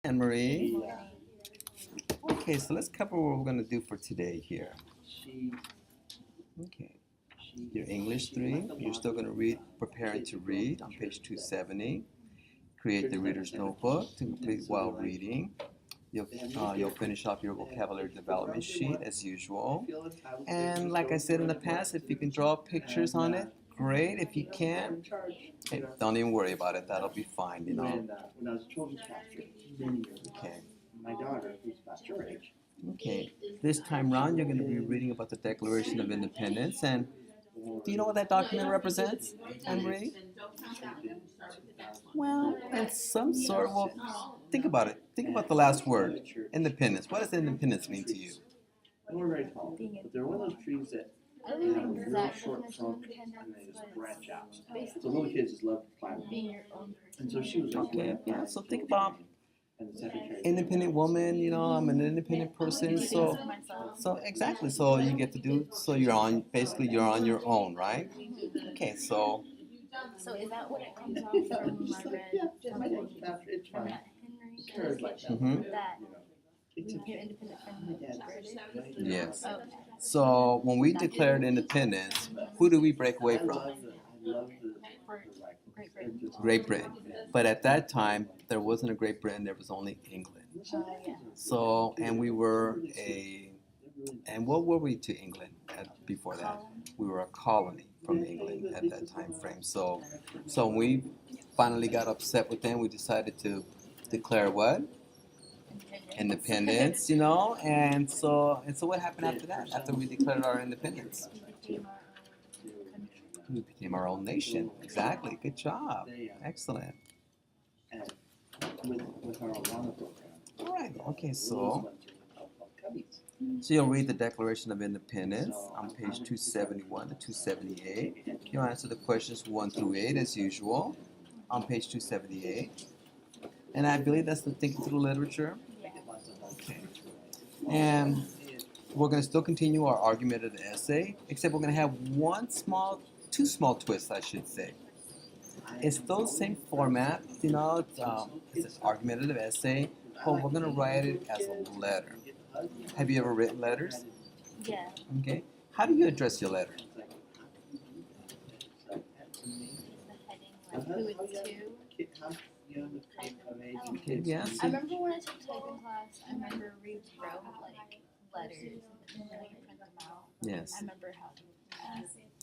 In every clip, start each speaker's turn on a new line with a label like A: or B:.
A: Anne Marie. Okay, so let's cover what we're going to do for today here. Okay, your English 3, you're still going to read Preparing to Read on page 270. Create the reader's notebook to complete while reading. You'll finish off your vocabulary development sheet as usual. And like I said in the past, if you can draw pictures on it, great. If you can't, hey, don't even worry about it. That'll be fine, you know.
B: When I was a children's pastor many years ago,
A: Okay.
B: my daughter, who's about your age,
A: Okay. This time round, you're going to be reading about the Declaration of Independence. And do you know what that document represents, Anne Marie? Well, it's some sort. Well, think about it. Think about the last word, independence. What does independence mean to you?
B: and we're very tall, but they're one of those trees that
C: I don't
B: have
C: know
B: a
C: the
B: real
C: exact
B: short
C: definition
B: trunk
C: of independence,
B: and they just
C: but
B: branch out.
C: basically
B: So little kids just love to climb them.
C: being your own person.
B: And so she was
A: Okay, yeah. So think about
B: and the secretary.
A: independent woman. You know, I'm an independent person. So, exactly. So you get to do. So you're on. Basically, you're on your own, right? Okay. So
C: So is that what it comes off from
B: Just
C: I
B: like,
C: read
B: yeah,
C: from
B: my
C: I
B: daughter's pastor, it's
C: from
B: fine.
C: that Henry
B: Cares like that.
A: Mhm.
C: that
B: You know,
C: we
B: it's
C: became
B: okay.
C: independent from the British?
A: yes.
C: Oh,
A: So when we declared independence, who do we break away
B: I
A: from?
B: love the like,
C: Great Britain.
A: Great Britain. But at that time, there wasn't a Great Britain. There was only England.
C: Yeah.
A: So, and we were and what were we to England before that? We were a colony from England at that time frame. So when we finally got upset with them, we decided to declare what? Independence, you know? And so what happened after that? After we declared our independence? We became our own nation. Exactly. Good job. Excellent.
B: and with our Awana program.
A: All right. Okay,
B: Those
A: so
B: ones are called cubbies.
A: you'll read the Declaration of Independence on page 271 to 278. You'll answer the questions 1 through 8 as usual on page 278. And I believe that's the thinking through literature. Okay. And we're going to still continue our argumentative essay, except we're going to have two small twists, I should say. It's still the same format, you know, it's an argumentative essay, but we're going to write it as a letter. Have you ever written letters?
C: Yeah.
A: Okay. How do you address your letter?
C: The heading, like who it's to.
A: Okay, yes.
C: I remember when I took typing class, I remember we wrote like letters and then you print them out.
A: Yes.
C: I remember how to do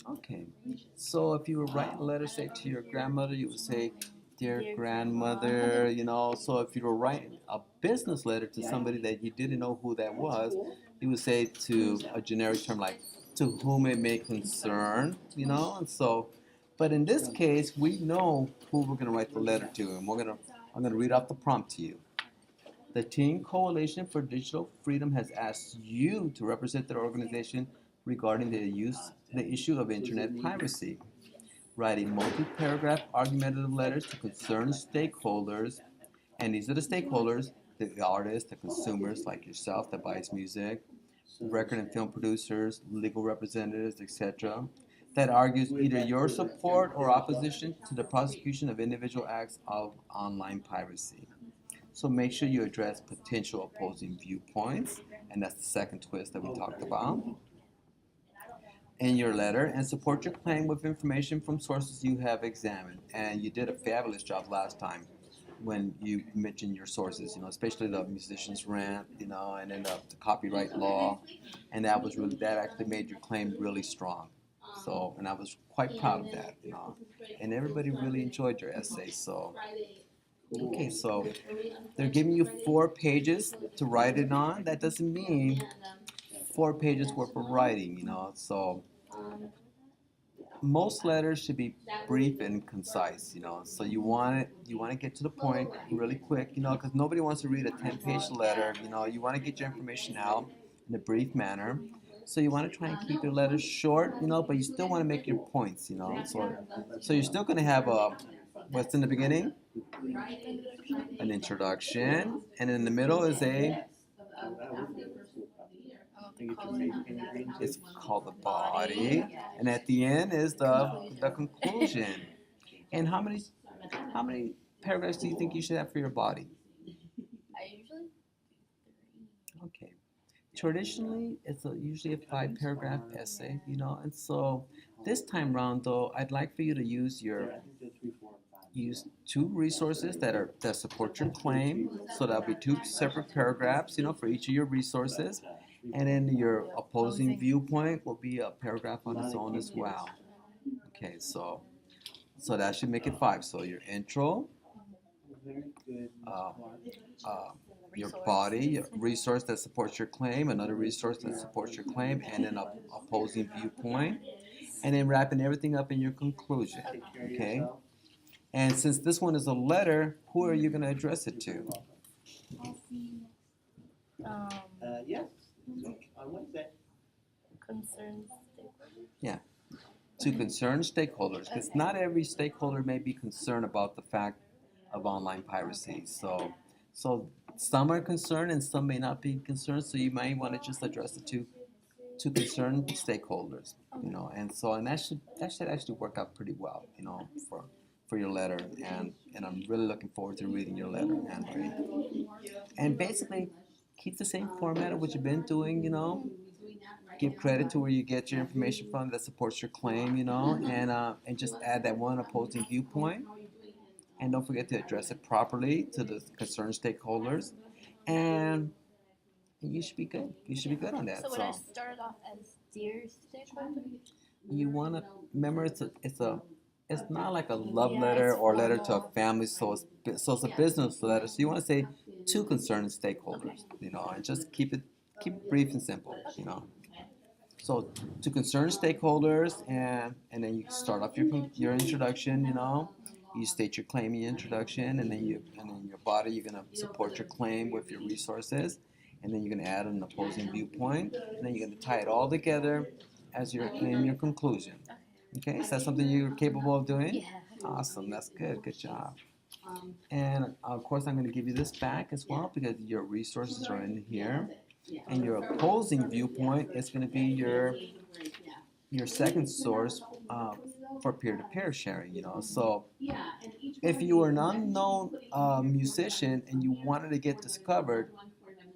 C: that.
A: Okay. So if you were writing a letter, say to your grandmother, you would say, "Dear grandmother," you know. So if you were writing a business letter to somebody that you didn't know who that was, you would say to a generic term like, "To whom it may concern," you know. And so, but in this case, we know who we're going to write the letter to, and I'm going to read off the prompt to you. The Teen Coalition for Digital Freedom has asked you to represent their organization regarding the issue of internet piracy. Writing multi-paragraph argumentative letters to concerned stakeholders, and these are the stakeholders: the artists, the consumers like yourself that buys music, record and film producers, legal representatives, etc., that argues either your support or opposition to the prosecution of individual acts of online piracy. So make sure you address potential opposing viewpoints, and that's the second twist that we talked about in your letter, and support your claim with information from sources you have examined. And you did a fabulous job last time when you mentioned your sources, you know, especially the musician's rant, you know, and then the copyright law, and that actually made your claim really strong. So, and I was quite proud of that, you know, and everybody really enjoyed your essay. So, okay, so they're giving you 4 pages to write it on. That doesn't mean 4 pages worth of writing, you know. So most letters should be brief and concise, you know. So you want to get to the point really quick, you know, because nobody wants to read a 10-page letter. You know, you want to get your information out in a brief manner. So you want to try and keep your letters short, you know, but you still want to make your points, you know. So you're still going to have what's in the beginning? An introduction, and in the middle is it's called the body, and at the end is the conclusion. And how many paragraphs do you think you should have for your body? Okay. Traditionally, it's usually a 5 paragraph essay, and so this time round, though, I'd like for you to use
B: Yeah, I think they're 3, 4, and 5.
A: use two resources that support your claim. So that'll be two separate paragraphs, for each of your resources, and then your opposing viewpoint will be a paragraph on its own as well. Okay, so that should make it 5. So your intro,
B: Very good,
A: uh,
B: Miss
A: uh, your body, your resource that supports your claim, another resource that supports your claim, and an opposing viewpoint, and then wrapping everything up in your conclusion.
B: Take care of
A: Okay?
B: yourself.
A: And since this one is a letter, who are you going to address it to?
C: Um,
B: Yes, on Wednesday.
C: concerns stakeholders.
A: To concerned stakeholders, because not every stakeholder may be concerned about the fact of online piracy. So some are concerned and some may not be concerned. So you might want to just address it to concerned stakeholders, and that should actually work out pretty well, for your letter, and I'm really looking forward to reading your letter, Anne Marie. And basically, keep the same format of what you've been doing, give credit to where you get your information from that supports your claim, and just add that one opposing viewpoint. And don't forget to address it properly to the concerned stakeholders, and you should be good. You should be good on that.
C: So would I start off as dear stakeholder?
A: You want to remember it's not like a love
C: Yeah,
A: letter
C: it's
A: or letter to a
C: formal.
A: family, so it's a business letter. So you want to say to concerned stakeholders, and just keep it brief and simple, So to concerned stakeholders, and then you start off your introduction, You state your claim in your introduction, and then your body, you're gonna support your claim with your resources, and then you're gonna add an opposing viewpoint, and then you're gonna tie it all together as in your conclusion. Okay, is that something you're capable of doing?
C: Yeah.
A: Awesome, that's good. Good job. And of course, I'm gonna give you this back as well because your resources are in here. And your opposing viewpoint is going to be your second source for peer-to-peer sharing. So if you were an unknown musician and you wanted to get discovered,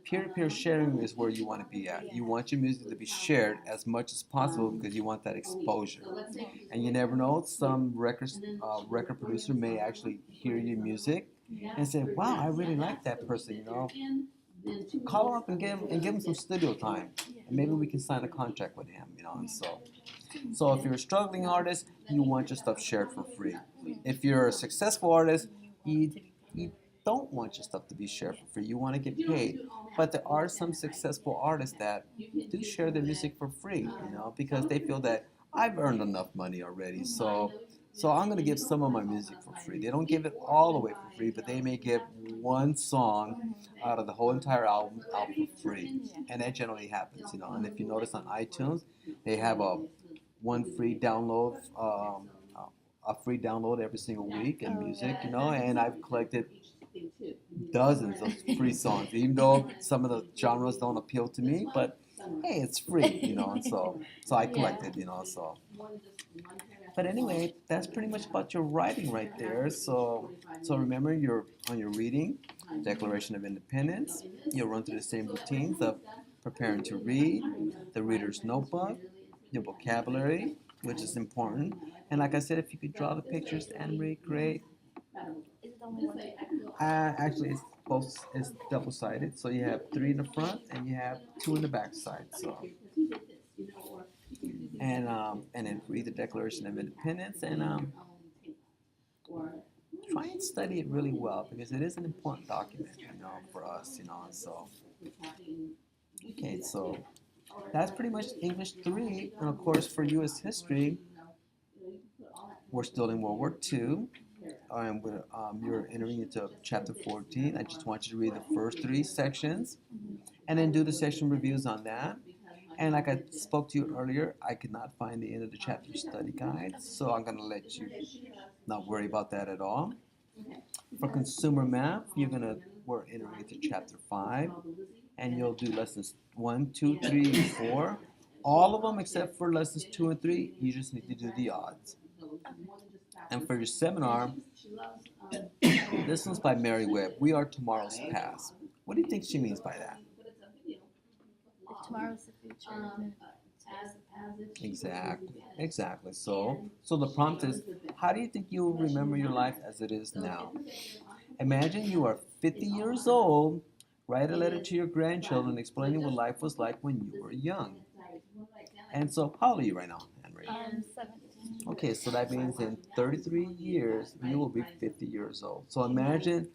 A: peer-to-peer sharing is where you want to be at. You want your music to be shared as much as possible because you want that exposure. And you never know, some record producer may actually hear your music and say, "Wow, I really like that person." Call him up and give him some studio time, and maybe we can sign a contract with him. And so if you're a struggling artist, you want your stuff shared for free. If you're a successful artist, you don't want your stuff to be shared for free. You want to get paid. But there are some successful artists that do share their music for free, because they feel that I've earned enough money already. So I'm going to give some of my music for free. They don't give it all away for free, but they may give one song out of the whole entire album out for free. And that generally happens, And if you notice on iTunes, they have one free download, a free download every single week in music, And I've collected dozens of free songs, even though some of the genres don't appeal to me, but hey, it's free, and so I collected, so. But anyway, that's pretty much about your writing right there. So remember, on your reading, Declaration of Independence, you'll run through the same routines of preparing to read, the reader's notebook, your vocabulary, which is important. And like I said, if you could draw the pictures, Anne-Marie, great.
C: Is it only one?
A: Actually, it's double-sided. So you have 3 in the front and you have 2 in the back side. So. And then read the Declaration of Independence and try and study it really well because it is an important document, for us, And so, okay, so that's pretty much English 3, and of course for U.S. history, we're still in World War II. And you're entering into chapter 14. I just want you to read the first 3 sections, and then do the section reviews on that. And like I spoke to you earlier, I could not find the end of the chapter study guide, so I'm going to let you not worry about that at all. For consumer math, we're entering into chapter 5, and you'll do lessons 1, 2, 3, 4. All of them except for lessons 2 and 3, you just need to do the odds. And for your seminar, this one's by Mary Webb. We Are Tomorrow's Past. What do you think she means by that?
C: Tomorrow's the future.
A: Exactly. So the prompt is, how do you think you will remember your life as it is now? Imagine you are 50 years old. Write a letter to your grandchildren explaining what life was like when you were young. And so, how old are you right now, Anne-Marie?
C: 17.
A: Okay, so that means in 33 years, you will be 50 years old. So imagine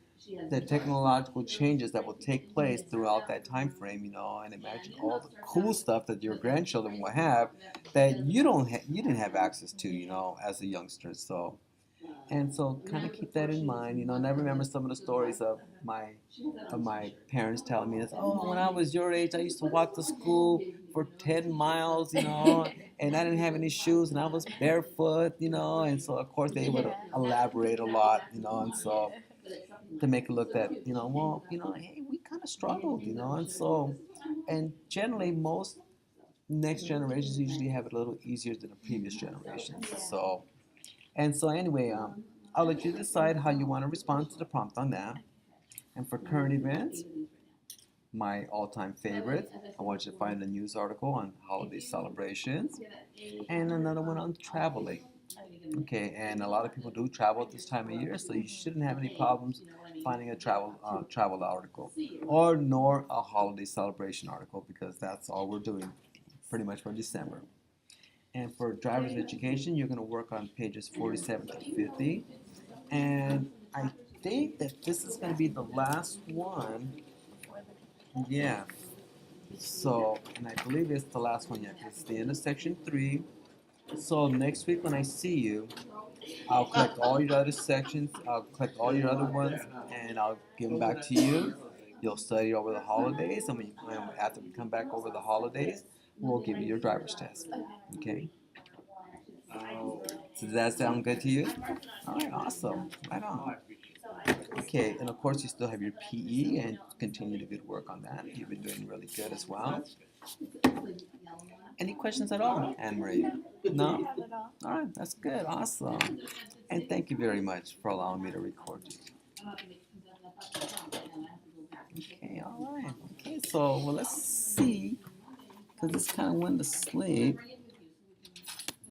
A: the technological changes that will take place throughout that time frame, and imagine all the cool stuff that your grandchildren will have that you didn't have access to, as a youngster. So kind of keep that in mind, and I remember some of the stories of my parents telling me this. Oh, when I was your age, I used to walk to school for 10 miles, and I didn't have any shoes, and I was barefoot, and so of course they would elaborate a lot, and so to make it look that, well, hey, we kind of struggled, and generally most next generations usually have it a little easier than the previous generations. So anyway, I'll let you decide how you want to respond to the prompt on that. And for current events, my all-time favorite, I want you to find a news article on holiday celebrations and another one on traveling. Okay, and a lot of people do travel at this time of year, so you shouldn't have any problems finding a travel article or nor a holiday celebration article because that's all we're doing pretty much for December. And for driver's education, you're going to work on pages 47 to 50. And I think that this is going to be the last one. Yeah. So, and I believe it's the last one yet. It's the end of section 3. So next week when I see you, I'll collect all your other sections. I'll collect all your other ones, and I'll give them back to you. You'll study over the holidays, and after we come back over the holidays, we'll give you your driver's test. Okay? So does that sound good to you? All right, awesome. Right on. Okay, and of course you still have your PE and continue to good work on that. You've been doing really good as well. Any questions at all, Anne-Marie? No?
C: Not at all.
A: All right, that's good. Awesome. And thank you very much for allowing me to record you. Okay, all right. Okay, so let's see, because it's kind of went to sleep.